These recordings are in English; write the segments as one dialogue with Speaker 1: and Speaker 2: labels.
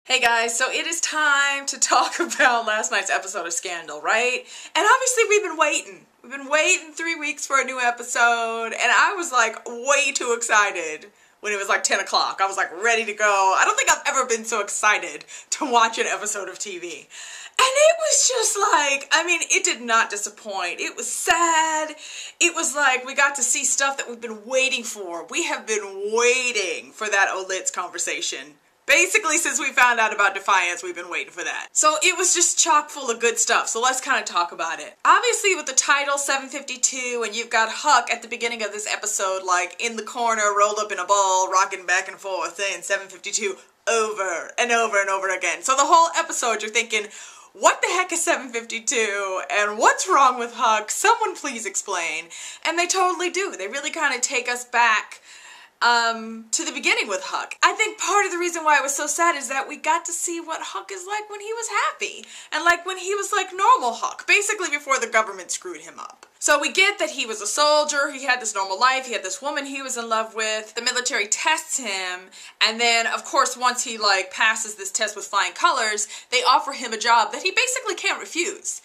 Speaker 1: Hey guys, so it is time to talk about last night's episode of Scandal, right? And obviously we've been waiting. We've been waiting 3 weeks for a new episode, and I was like way too excited when it was like 10 o'clock. I was like ready to go. I don't think I've ever been so excited to watch an episode of TV. And it was just like, I mean, it did not disappoint. It was sad. It was like we got to see stuff that we've been waiting for. We have been waiting for that Olitz conversation. Basically, since we found out about Defiance, we've been waiting for that. So it was just chock full of good stuff, so let's kind of talk about it. Obviously, with the title 752, and you've got Huck at the beginning of this episode, like, in the corner, rolled up in a ball, rocking back and forth, saying 752 over and over and over again. So the whole episode, you're thinking, what the heck is 752, and what's wrong with Huck? Someone please explain. And they totally do. They really kind of take us back to the beginning with Huck. I think part of the reason why I was so sad is that we got to see what Huck is like when he was happy. And like when he was like normal Huck, basically before the government screwed him up. So we get that he was a soldier, he had this normal life, he had this woman he was in love with, the military tests him, and then of course once he like passes this test with flying colors, they offer him a job that he basically can't refuse,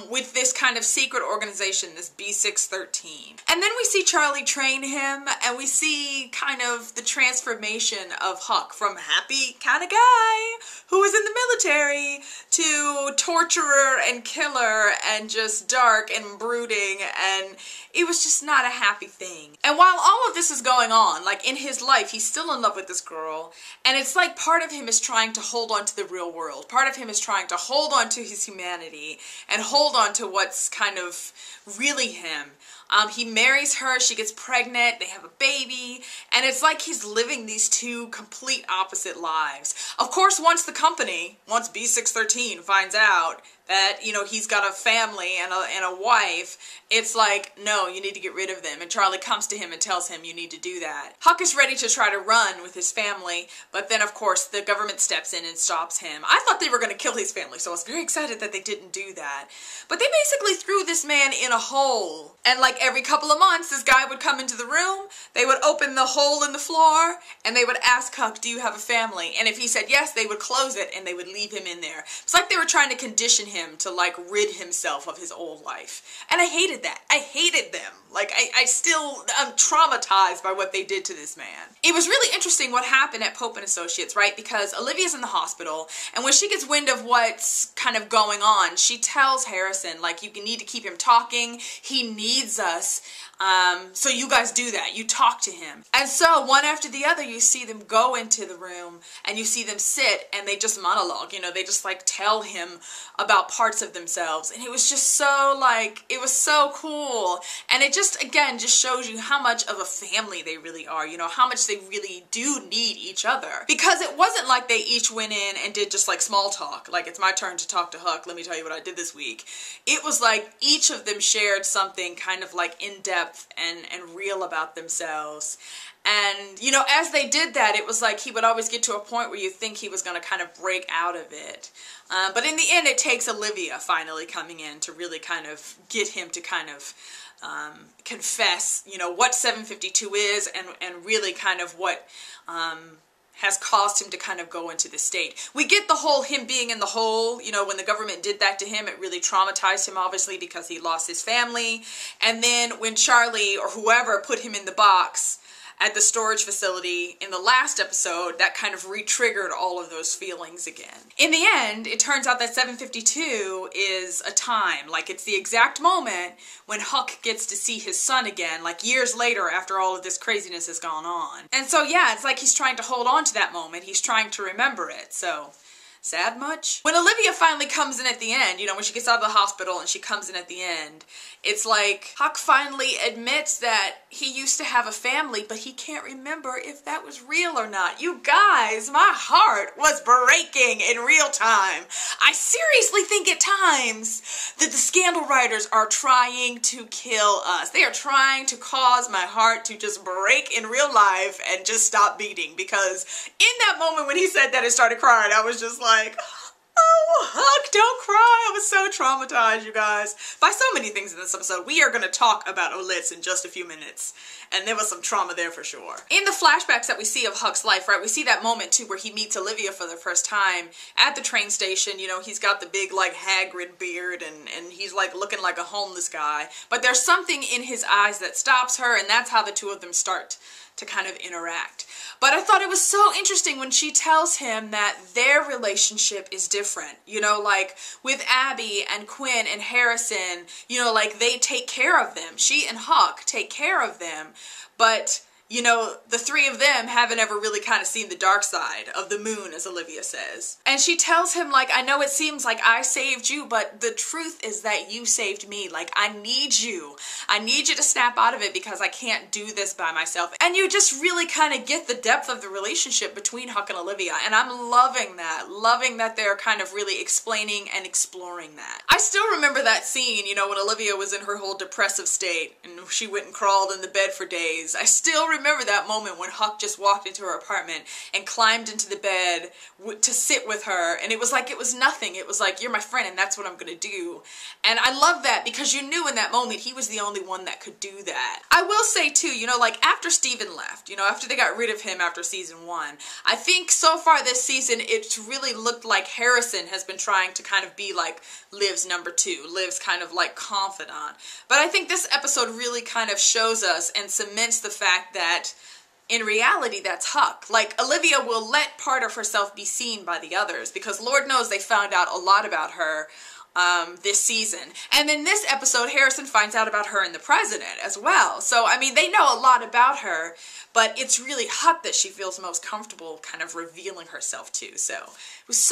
Speaker 1: with this kind of secret organization, this B613. And then we see Charlie train him, and we see kind of the transformation of Huck from happy kind of guy who was in the military to torturer and killer and just dark and brooding, and it was just not a happy thing. And while all of this is going on, like in his life, he's still in love with this girl, and it's like part of him is trying to hold on to the real world. Part of him is trying to hold on to his humanity and hold on to what's kind of really him. He marries her, she gets pregnant, they have a baby, and it's like he's living these two complete opposite lives. Of course, once B613 finds out that, you know, he's got a family and a wife, it's like, no, you need to get rid of them. And Charlie comes to him and tells him you need to do that. Huck is ready to try to run with his family, but then of course the government steps in and stops him. I thought they were going to kill his family, so I was very excited that they didn't do that. But they basically threw this man in a hole. And like every couple of months, this guy would come into the room, they would open the hole in the floor, and they would ask Huck, do you have a family? And if he said yes, they would close it and they would leave him in there. It's like they were trying to condition him to like rid himself of his old life. And I hated that. I hated them. Like I'm traumatized by what they did to this man. It was really interesting what happened at Pope and Associates, right? Because Olivia's in the hospital, and when she gets wind of what's kind of going on, she tells Harrison, like, you need to keep him talking. He needs us. So you guys do that. You talk to him. And so one after the other, you see them go into the room and you see them sit and they just monologue, you know, they just like tell him about parts of themselves. And it was just so like, it was so cool. And it just, again, just shows you how much of a family they really are, you know, how much they really do need each other. Because it wasn't like they each went in and did just like small talk, like it's my turn to talk to Huck, let me tell you what I did this week. It was like each of them shared something kind of like in depth and real about themselves. And, you know, as they did that, it was like he would always get to a point where you think he was going to kind of break out of it. But in the end, it takes Olivia finally coming in to really kind of get him to kind of confess, you know, what 752 is and really kind of what has caused him to kind of go into the state. We get the whole him being in the hole, you know, when the government did that to him, it really traumatized him, obviously, because he lost his family. And then when Charlie or whoever put him in the box at the storage facility in the last episode, that kind of re-triggered all of those feelings again. In the end, it turns out that 752 is a time, like it's the exact moment when Huck gets to see his son again, like years later after all of this craziness has gone on. And so yeah, it's like he's trying to hold on to that moment, he's trying to remember it, so... Sad much? When Olivia finally comes in at the end, you know, when she gets out of the hospital and she comes in at the end, it's like Huck finally admits that he used to have a family, but he can't remember if that was real or not. You guys, my heart was breaking in real time. I seriously think at times that the Scandal writers are trying to kill us. They are trying to cause my heart to just break in real life and just stop beating, because in that moment when he said that and started crying, I was just like, oh Huck, don't cry. I was so traumatized, you guys, by so many things in this episode. We are going to talk about Olitz in just a few minutes, and there was some trauma there for sure. In the flashbacks that we see of Huck's life, right, we see that moment too where he meets Olivia for the first time at the train station. You know, he's got the big like Hagrid beard and he's like looking like a homeless guy, but there's something in his eyes that stops her, and that's how the two of them start to kind of interact. But I thought it was so interesting when she tells him that their relationship is different. You know, like with Abby and Quinn and Harrison, you know, like they take care of them. She and Huck take care of them. But, you know, the three of them haven't ever really kind of seen the dark side of the moon, as Olivia says. And she tells him, like, I know it seems like I saved you, but the truth is that you saved me. Like, I need you. I need you to snap out of it because I can't do this by myself. And you just really kind of get the depth of the relationship between Huck and Olivia. And I'm loving that they're kind of really explaining and exploring that. I still remember that scene, you know, when Olivia was in her whole depressive state and she went and crawled in the bed for days. I still remember that moment when Huck just walked into her apartment and climbed into the bed to sit with her, and it was like it was nothing. It was like, you're my friend and that's what I'm gonna do. And I love that because you knew in that moment he was the only one that could do that. I will say too, you know, like after Steven left, you know, after they got rid of him after season 1, I think so far this season it's really looked like Harrison has been trying to kind of be like Liv's number 2, Liv's kind of like confidant. But I think this episode really kind of shows us and cements the fact that in reality, that's Huck. Like, Olivia will let part of herself be seen by the others because Lord knows they found out a lot about her this season. And in this episode, Harrison finds out about her and the president as well. So, I mean, they know a lot about her, but it's really Huck that she feels most comfortable kind of revealing herself to. So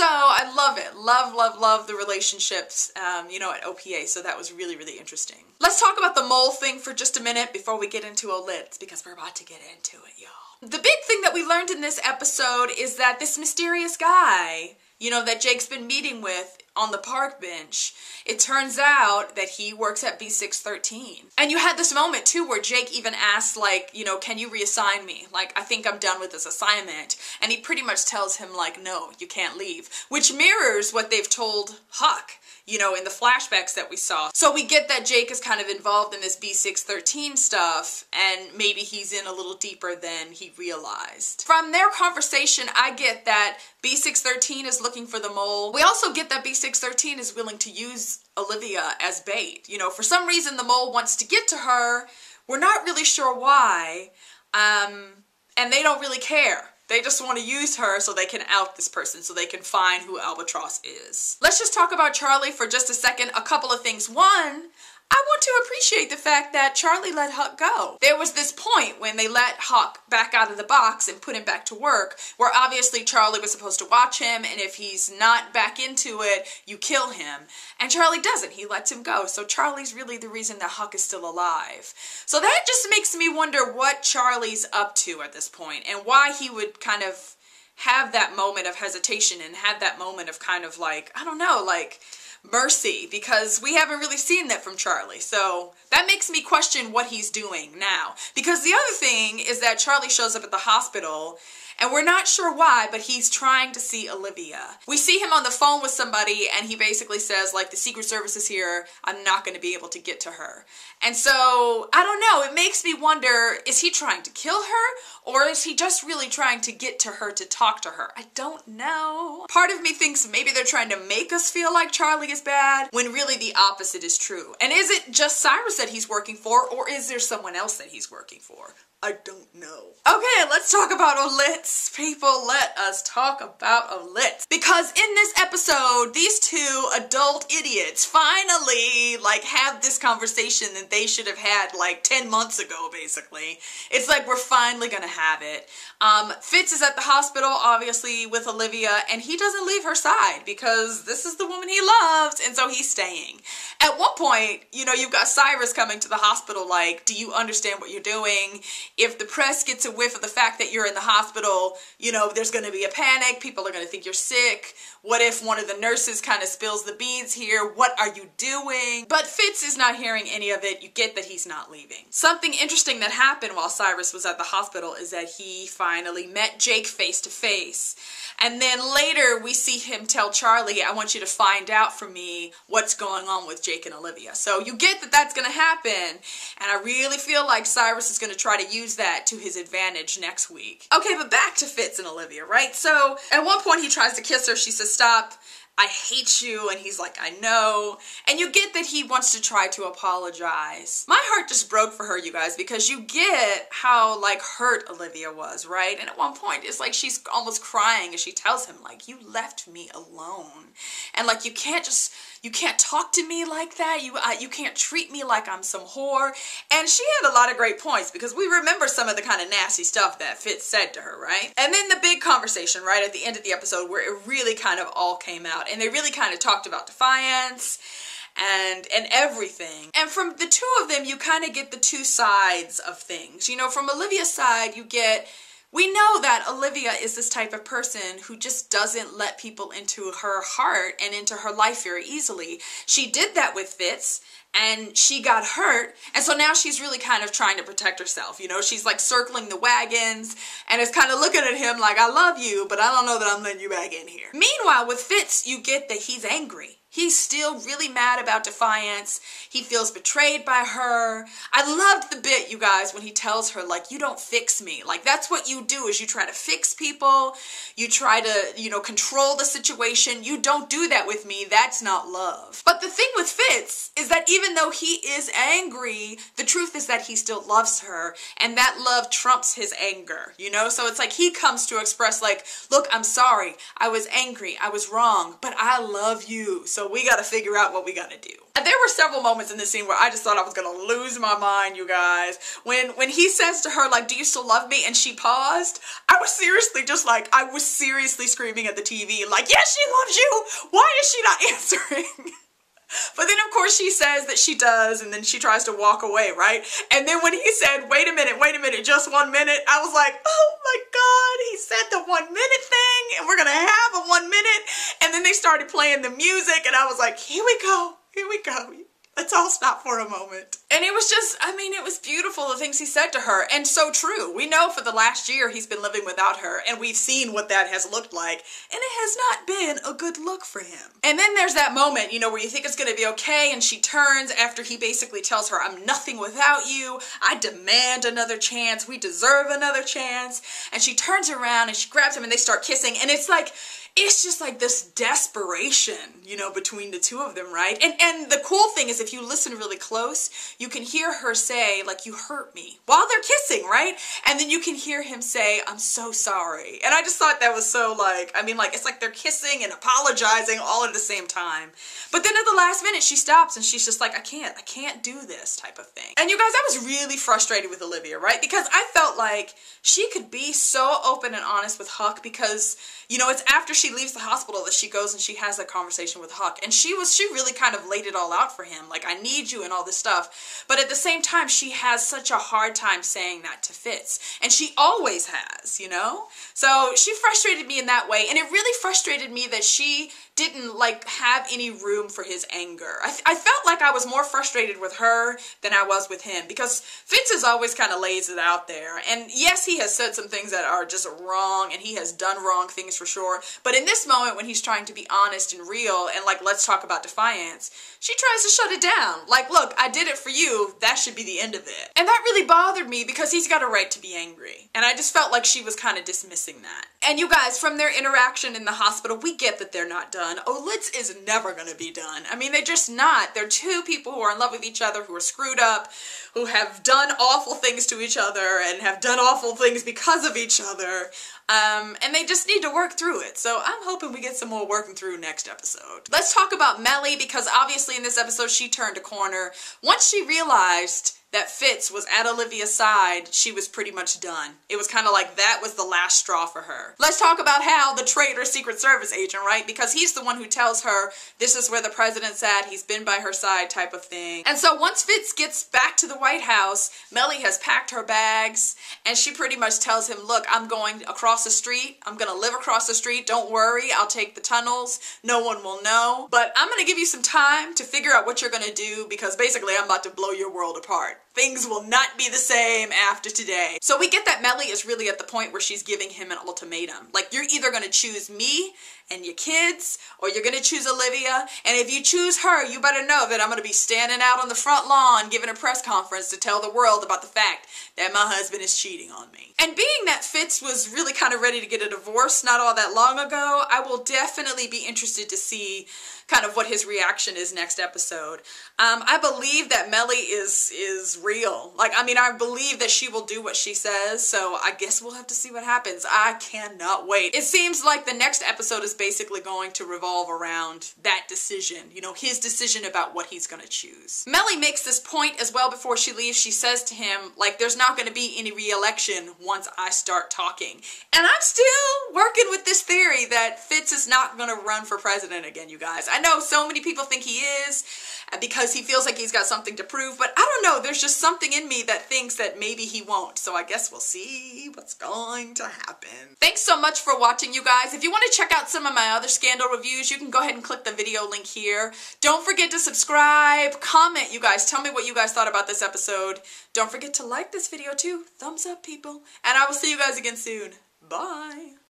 Speaker 1: I love it. Love the relationships, you know, at OPA. So that was really, really interesting. Let's talk about the mole thing for just a minute before we get into Olitz, because we're about to get into it, y'all. The big thing that we learned in this episode is that this mysterious guy, you know, that Jake's been meeting with on the park bench, it turns out that he works at B613. And you had this moment too where Jake even asked, like, you know, can you reassign me? Like, I think I'm done with this assignment. And he pretty much tells him, like, no, you can't leave. Which mirrors what they've told Huck, you know, in the flashbacks that we saw. So we get that Jake is kind of involved in this B613 stuff, and maybe he's in a little deeper than he realized. From their conversation, I get that B613 is looking for the mole. We also get that B613 is willing to use Olivia as bait. You know, for some reason the mole wants to get to her. We're not really sure why, and they don't really care. They just want to use her so they can out this person, so they can find who Albatross is. Let's just talk about Charlie for just a second. A couple of things. One, I want to appreciate the fact that Charlie let Huck go. There was this point when they let Huck back out of the box and put him back to work, where obviously Charlie was supposed to watch him, and if he's not back into it, you kill him. And Charlie doesn't. He lets him go. So Charlie's really the reason that Huck is still alive. So that just makes me wonder what Charlie's up to at this point, and why he would kind of have that moment of hesitation and have that moment of kind of like, I don't know, like mercy, because we haven't really seen that from Charlie. So that makes me question what he's doing now. Because the other thing is that Charlie shows up at the hospital and we're not sure why, but he's trying to see Olivia. We see him on the phone with somebody and he basically says, like, the Secret Service is here, I'm not going to be able to get to her. And so, I don't know, it makes me wonder, is he trying to kill her? Or is he just really trying to get to her to talk to her? I don't know. Part of me thinks maybe they're trying to make us feel like Charlie is bad, when really the opposite is true. And is it just Cyrus that he's working for, or is there someone else that he's working for? I don't know. Okay, let's talk about Olitz. People, let us talk about Olitz. Because in this episode, these two adult idiots finally, like, have this conversation that they should have had, like, 10 months ago, basically. It's like, we're finally gonna have it. Fitz is at the hospital, obviously, with Olivia, and he doesn't leave her side because this is the woman he loves, and so he's staying. At one point, you know, you've got Cyrus coming to the hospital like, do you understand what you're doing? If the press gets a whiff of the fact that you're in the hospital, hospital, you know, there's going to be a panic. People are going to think you're sick. What if one of the nurses kind of spills the beans here? What are you doing? But Fitz is not hearing any of it. You get that he's not leaving. Something interesting that happened while Cyrus was at the hospital is that he finally met Jake face to face. And then later we see him tell Charlie, I want you to find out for me what's going on with Jake and Olivia. So you get that that's going to happen. And I really feel like Cyrus is going to try to use that to his advantage next week. Okay, but back to Fitz and Olivia, right? So at one point he tries to kiss her. She says, stop. I hate you, and he's like, I know. And you get that he wants to try to apologize. My heart just broke for her, you guys, because you get how, like, hurt Olivia was, right? And at one point, it's like she's almost crying as she tells him, like, you left me alone. And, like, you can't talk to me like that. You can't treat me like I'm some whore. And she had a lot of great points because we remember some of the kind of nasty stuff that Fitz said to her, right? And then the big conversation, right, at the end of the episode where it really kind of all came out. And they really kind of talked about defiance and everything. And from the two of them, you kind of get the two sides of things. You know, from Olivia's side, we know that Olivia is this type of person who just doesn't let people into her heart and into her life very easily. She did that with Fitz, and she got hurt, and so now she's really kind of trying to protect herself. You know, she's like circling the wagons, and is kind of looking at him like, I love you, but I don't know that I'm letting you back in here. Meanwhile, with Fitz, you get that he's angry. He's still really mad about Defiance. He feels betrayed by her. I loved the bit, you guys, when he tells her, like, you don't fix me. Like, that's what you do, is you try to fix people. You try to, you know, control the situation. You don't do that with me. That's not love. But the thing with Fitz is that even though he is angry, the truth is that he still loves her. And that love trumps his anger, you know? So it's like he comes to express, like, look, I'm sorry. I was angry. I was wrong. But I love you. So we got to figure out what we got to do. And there were several moments in this scene where I just thought I was going to lose my mind, you guys. When he says to her, like, do you still love me? And she paused. I was seriously screaming at the TV, like, yes, she loves you. Why is she not answering? But then, of course, she says that she does, and then she tries to walk away, right? And then when he said, wait a minute, just 1 minute, I was like, oh my God, he said the 1 minute thing, and we're gonna have a 1 minute. And then they started playing the music, and I was like, here we go. Let's all stop for a moment. And it was just, I mean, it was beautiful, the things he said to her, and so true. We know for the last year he's been living without her, and we've seen what that has looked like, and it has not been a good look for him. And then there's that moment, you know, where you think it's gonna be okay, and she turns after he basically tells her, I'm nothing without you, I demand another chance, we deserve another chance, and she turns around and she grabs him and they start kissing, and it's like, it's just like this desperation, you know, between the two of them, right? And the cool thing is if you listen really close, you can hear her say, like, you hurt me, while they're kissing, right? And then you can hear him say, I'm so sorry. And I just thought that was so, like, I mean, like, it's like they're kissing and apologizing all at the same time. But then at the last minute, she stops and she's just like, I can't do this type of thing. And you guys, I was really frustrated with Olivia, right? Because I felt like she could be so open and honest with Huck because, you know, it's after she leaves the hospital that she goes and she has that conversation with Huck. And she really kind of laid it all out for him. Like, I need you and all this stuff. But at the same time, she has such a hard time saying that to Fitz. And she always has, you know? So she frustrated me in that way. And it really frustrated me that she didn't, like, have any room for his anger. I felt like I was more frustrated with her than I was with him because Fitz is always kind of lays it out there. And yes, he has said some things that are just wrong and he has done wrong things for sure. But in this moment when he's trying to be honest and real and like, let's talk about Defiance, she tries to shut it down. Like, look, I did it for you. That should be the end of it. And that really bothered me because he's got a right to be angry. And I just felt like she was kind of dismissing that. And you guys, from their interaction in the hospital, we get that they're not done. Olitz is never gonna be done. I mean, they're just not. They're two people who are in love with each other, who are screwed up, who have done awful things to each other and have done awful things because of each other. And they just need to work through it. So I'm hoping we get some more working through next episode. Let's talk about Melly because obviously in this episode she turned a corner. Once she realized that Fitz was at Olivia's side, she was pretty much done. It was kind of like that was the last straw for her. Let's talk about Hal, the traitor Secret Service agent, right? Because he's the one who tells her this is where the president's at, he's been by her side type of thing. And so once Fitz gets back to the White House, Mellie has packed her bags and she pretty much tells him, look, I'm going across the street. I'm going to live across the street. Don't worry. I'll take the tunnels. No one will know. But I'm going to give you some time to figure out what you're going to do because basically I'm about to blow your world apart. Things will not be the same after today. So we get that Mellie is really at the point where she's giving him an ultimatum. Like, you're either going to choose me and your kids, or you're going to choose Olivia. And if you choose her, you better know that I'm going to be standing out on the front lawn giving a press conference to tell the world about the fact that my husband is cheating on me. And being that Fitz was really kind of ready to get a divorce not all that long ago, I will definitely be interested to see kind of what his reaction is next episode. I believe that Mellie is real. Like, I mean, I believe that she will do what she says, so I guess we'll have to see what happens. I cannot wait. It seems like the next episode is basically going to revolve around that decision, you know, his decision about what he's going to choose. Mellie makes this point as well before she leaves. She says to him, like, there's not going to be any re-election once I start talking. And I'm still working with this theory that Fitz is not going to run for president again, you guys. I know so many people think he is because he feels like he's got something to prove, but I don't know, there's just something in me that thinks that maybe he won't, so I guess we'll see what's going to happen. Thanks so much for watching, you guys. If you want to check out some of my other Scandal reviews, you can go ahead and click the video link here. Don't forget to subscribe, comment, you guys. Tell me what you guys thought about this episode. Don't forget to like this video too. Thumbs up, people. And I will see you guys again soon. Bye.